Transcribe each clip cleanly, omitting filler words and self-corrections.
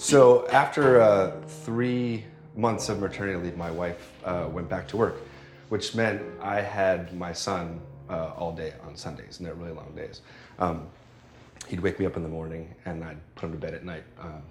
So after 3 months of maternity leave, my wife went back to work, which meant I had my son all day on Sundays, and they're really long days. He'd wake me up in the morning, and I'd put him to bed at night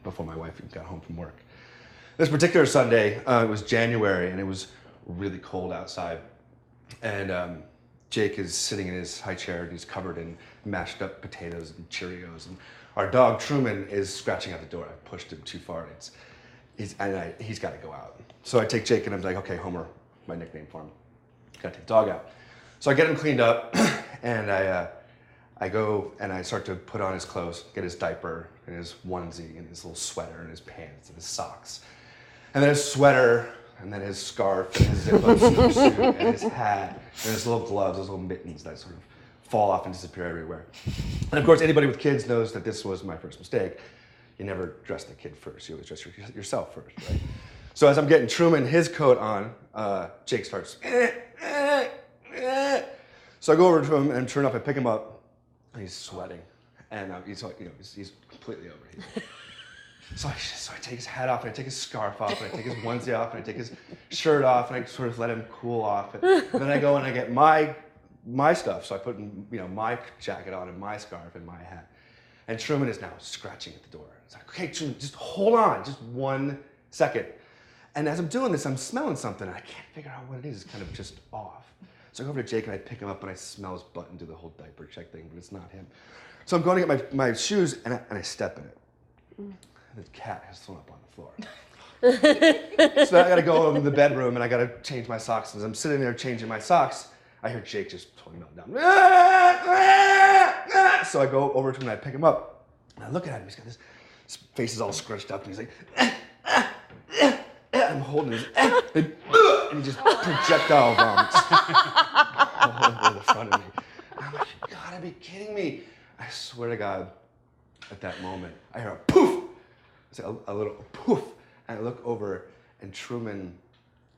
before my wife got home from work. This particular Sunday, it was January, and it was really cold outside. And Jake is sitting in his high chair, and he's covered in mashed up potatoes and Cheerios. And our dog, Truman, is scratching at the door. I pushed him too far, and he's got to go out. So I take Jake, and I'm like, okay, Homer, my nickname for him. Got to take the dog out. So I get him cleaned up, and I go and I start to put on his clothes, get his diaper and his onesie and his little sweater and his pants and his socks. And then his sweater, and then his scarf and his zip-up suit and his hat and his little gloves, those little mittens that sort of fall off and disappear everywhere. And of course, anybody with kids knows that this was my first mistake. You never dress the kid first, you always dress yourself first, right? So as I'm getting Truman his coat on, Jake starts, So I go over to him, and sure enough, I pick him up, and he's sweating, and he's like, he's completely overheated. So I take his hat off, and I take his scarf off, and I take his onesie off, and I take his shirt off, and I sort of let him cool off. And then I go and I get my stuff, so I put my jacket on and my scarf and my hat. And Truman is now scratching at the door. It's like, okay, Truman, just hold on, just 1 second. And as I'm doing this, I'm smelling something, and I can't figure out what it is. It's kind of just off. So I go over to Jake, and I pick him up, and I smell his butt and do the whole diaper check thing, but it's not him. So I'm going to get my shoes, and I step in it. And the cat has thrown up on the floor. So I got to go over to the bedroom, and I got to change my socks. As I'm sitting there changing my socks, I hear Jake just totally melt down. So I go over to him, and I pick him up. And I look at him. He's got his face is all scrunched up, and he's like, I'm holding his, and he just projectile vomits all over the front of me. And I'm like, you gotta be kidding me. I swear to God, at that moment, I hear a poof. It's like a little poof. And I look over, and Truman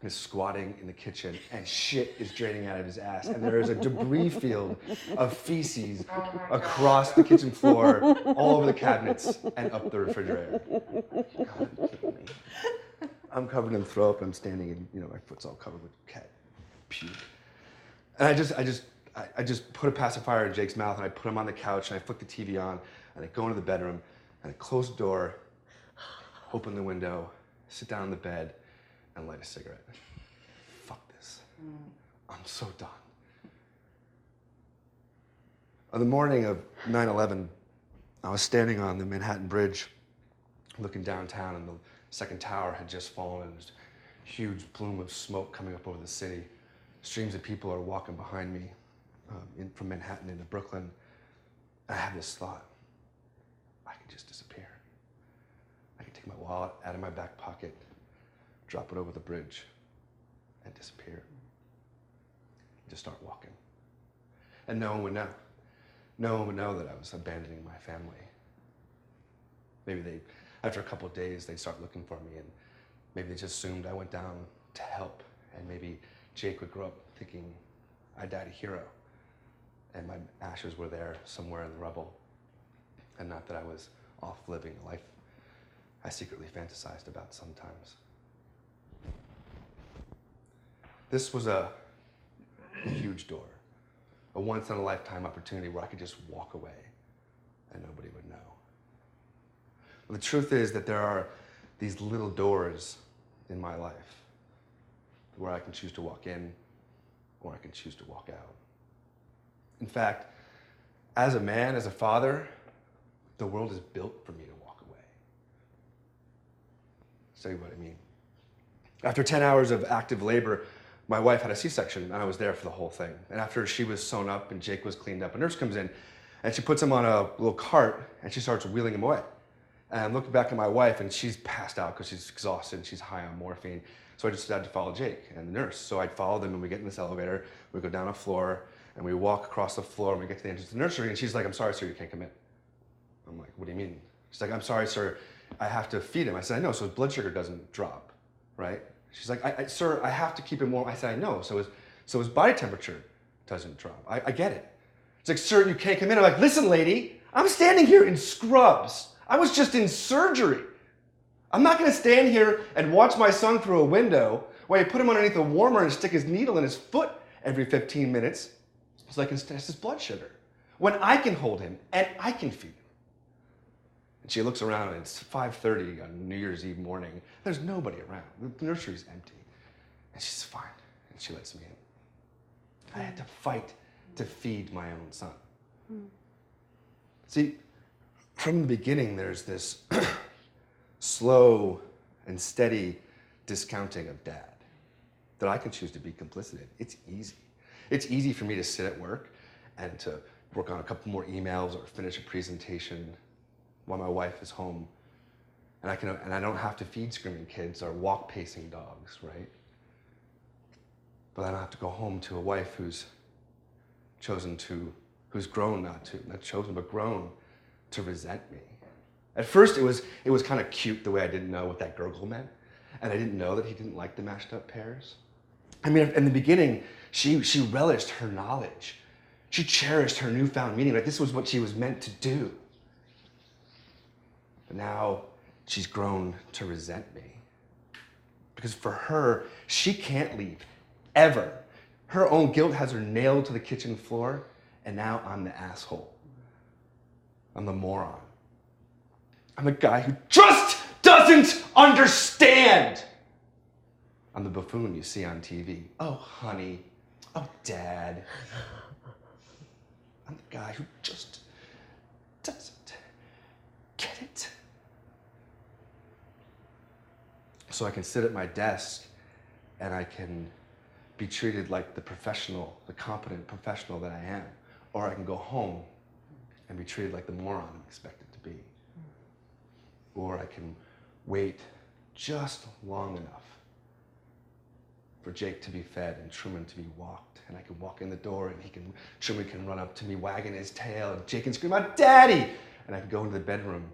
is squatting in the kitchen, and shit is draining out of his ass. And there is a debris field of feces across the kitchen floor, all over the cabinets, and up the refrigerator. You gotta be kidding me. I'm covered in throw up, and I'm standing and my foot's all covered with cat puke. And I just put a pacifier in Jake's mouth, and I put him on the couch, and I flick the TV on, and I go into the bedroom, and I close the door, open the window, sit down on the bed, and light a cigarette. Fuck this. I'm so done. On the morning of 9/11, I was standing on the Manhattan Bridge, looking downtown, and the second tower had just fallen, and there's a huge plume of smoke coming up over the city. Streams of people are walking behind me from Manhattan into Brooklyn. I have this thought: I can just disappear. I can take my wallet out of my back pocket, drop it over the bridge, and disappear. Just start walking. And no one would know. No one would know that I was abandoning my family. Maybe after a couple of days, they'd start looking for me, and maybe they just assumed I went down to help, and maybe Jake would grow up thinking I died a hero, and my ashes were there somewhere in the rubble, and not that I was off living a life I secretly fantasized about sometimes. This was a huge door, a once-in-a-lifetime opportunity where I could just walk away, and nobody would know. But the truth is that there are these little doors in my life where I can choose to walk in or I can choose to walk out. In fact, as a man, as a father, the world is built for me to walk away. I'll tell you what I mean. After 10 hours of active labor, my wife had a C-section, and I was there for the whole thing. And after she was sewn up and Jake was cleaned up, a nurse comes in, and she puts him on a little cart, and she starts wheeling him away. And I'm looking back at my wife, and she's passed out because she's exhausted and she's high on morphine. So I just had to follow Jake and the nurse. So I'd follow them, and we get in this elevator, we go down a floor, and we walk across the floor, and we get to the entrance of the nursery, and she's like, I'm sorry, sir, you can't come in. I'm like, what do you mean? She's like, I'm sorry, sir, I have to feed him. I said, I know, so his blood sugar doesn't drop, right? She's like, sir, I have to keep him warm. I said, I know, so his body temperature doesn't drop. I get it. It's like, sir, you can't come in. I'm like, listen, lady, I'm standing here in scrubs. I was just in surgery. I'm not going to stand here and watch my son through a window while you put him underneath a warmer and stick his needle in his foot every 15 minutes so I can test his blood sugar, when I can hold him and I can feed him. And she looks around and it's 5:30 on New Year's Eve morning. There's nobody around. The nursery's empty. And she's fine. And she lets me in. I had to fight to feed my own son. See, from the beginning, there's this slow and steady discounting of dad that I can choose to be complicit in. It's easy. It's easy for me to sit at work and to work on a couple more emails or finish a presentation while my wife is home. And I don't have to feed screaming kids or walk pacing dogs, right? But I don't have to go home to a wife who's grown, not chosen, but grown to resent me. At first, it was kind of cute the way I didn't know what that gurgle meant, and I didn't know that he didn't like the mashed up pears. I mean, in the beginning, she relished her knowledge. She cherished her newfound meaning, like this was what she was meant to do. But now, she's grown to resent me. Because for her, she can't leave, ever. Her own guilt has her nailed to the kitchen floor, and now I'm the asshole. I'm the moron. I'm the guy who just doesn't understand. I'm the buffoon you see on TV. Oh, honey. Oh, dad. I'm the guy who just doesn't get it. So I can sit at my desk and I can be treated like the professional, the competent professional that I am. Or I can go home and be treated like the moron I'm expected to be. Or I can wait just long enough for Jake to be fed and Truman to be walked. And I can walk in the door and Truman can run up to me wagging his tail and Jake can scream out, "Daddy!" And I can go into the bedroom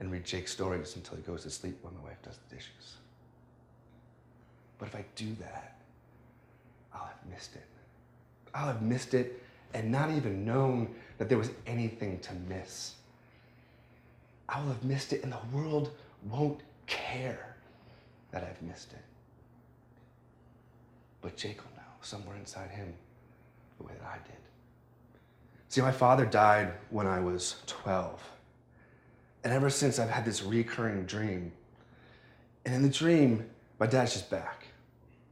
and read Jake's stories until he goes to sleep when my wife does the dishes. But if I do that, I'll have missed it. I'll have missed it and not even known that there was anything to miss. I will have missed it and the world won't care that I've missed it. But Jake will know, somewhere inside him, the way that I did. See, my father died when I was 12. And ever since, I've had this recurring dream. And in the dream, my dad's just back.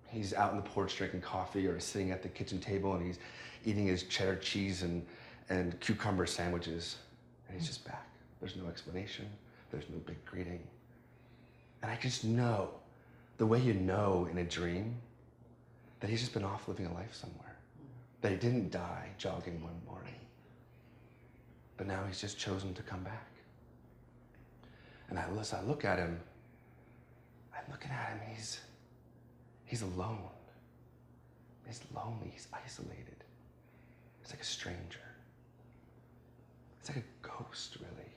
He's out on the porch drinking coffee or sitting at the kitchen table and he's eating his cheddar cheese and cucumber sandwiches. And he's just back. There's no explanation. There's no big greeting. And I just know, the way you know in a dream, that he's just been off living a life somewhere. That he didn't die jogging one morning. But now he's just chosen to come back. And as I look at him, I'm looking at him, he's alone. He's lonely, he's isolated. He's like a stranger. It's like a ghost, really.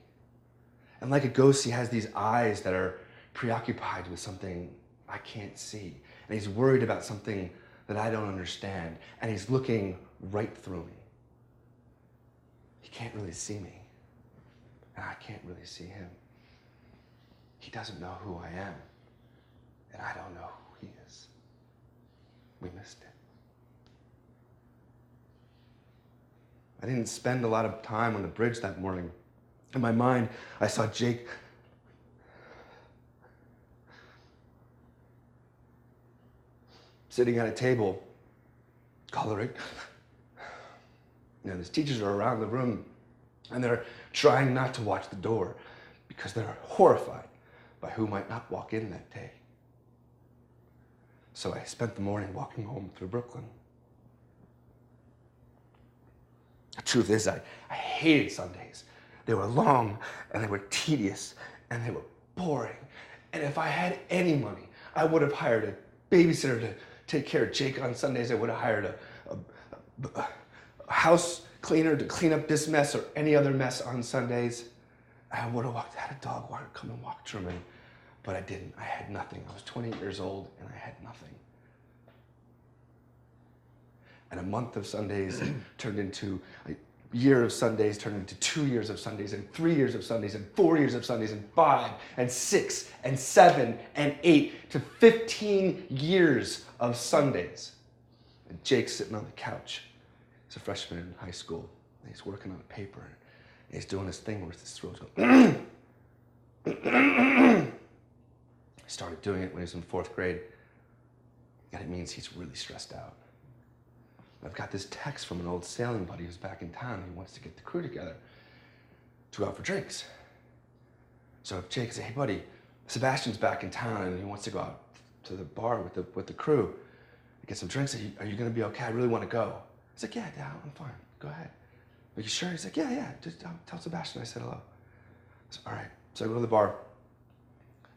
And like a ghost, he has these eyes that are preoccupied with something I can't see. And he's worried about something that I don't understand. And he's looking right through me. He can't really see me. And I can't really see him. He doesn't know who I am. And I don't know who he is. We missed it. I didn't spend a lot of time on the bridge that morning. In my mind, I saw Jake sitting at a table, coloring. His teachers are around the room, and they're trying not to watch the door because they're horrified by who might not walk in that day. So I spent the morning walking home through Brooklyn. The truth is, I hated Sundays. They were long, and they were tedious, and they were boring. And if I had any money, I would have hired a babysitter to take care of Jake on Sundays. I would have hired a house cleaner to clean up this mess or any other mess on Sundays. I would have had a dog walker come and walk Truman, but I didn't. I had nothing. I was 28 years old, and I had nothing. And a month of Sundays turned into year of Sundays turned into 2 years of Sundays, and 3 years of Sundays, and 4 years of Sundays, and 5, and 6, and 7, and 8, to 15 years of Sundays. And Jake's sitting on the couch. He's a freshman in high school, and he's working on a paper, and he's doing this thing where his throat's going. He started doing it when he was in 4th grade, and it means he's really stressed out. I've got this text from an old sailing buddy who's back in town. He wants to get the crew together to go out for drinks. So if Jake says, hey buddy, Sebastian's back in town and he wants to go out to the bar with the crew, get some drinks, are you gonna be okay? I really wanna go. He's like, yeah, Dad, I'm fine, go ahead. Are you sure? He's like, yeah, just tell Sebastian I said hello. I said, all right. So I go to the bar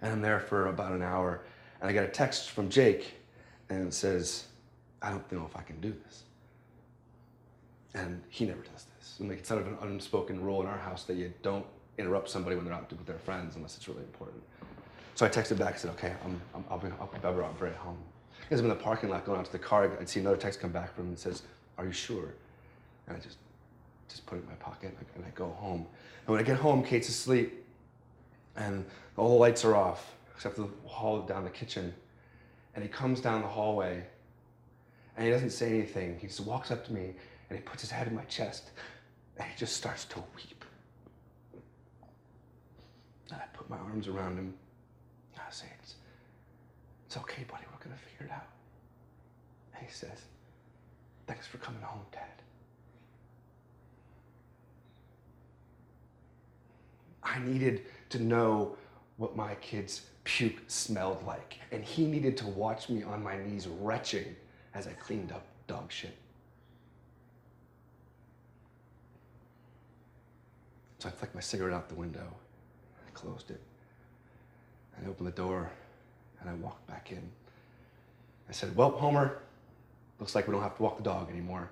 and I'm there for about an hour and I get a text from Jake and it says, I don't know if I can do this. And he never does this. And like, it's sort of an unspoken rule in our house that you don't interrupt somebody when they're out with their friends unless it's really important. So I texted back and said, okay, I'll be right home. As I'm in the parking lot going out to the car, I'd see another text come back from him and says, are you sure? And I just put it in my pocket and I go home. And when I get home, Kate's asleep and all the lights are off except for the hall down the kitchen. And he comes down the hallway and he doesn't say anything. He just walks up to me and he puts his head in my chest and he just starts to weep. And I put my arms around him and I say, it's okay, buddy, we're gonna figure it out. And he says, thanks for coming home, Dad. I needed to know what my kid's puke smelled like, and he needed to watch me on my knees retching as I cleaned up dog shit. So I flicked my cigarette out the window, I closed it, and I opened the door, and I walked back in. I said, well, Homer, looks like we don't have to walk the dog anymore.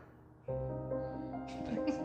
Thanks.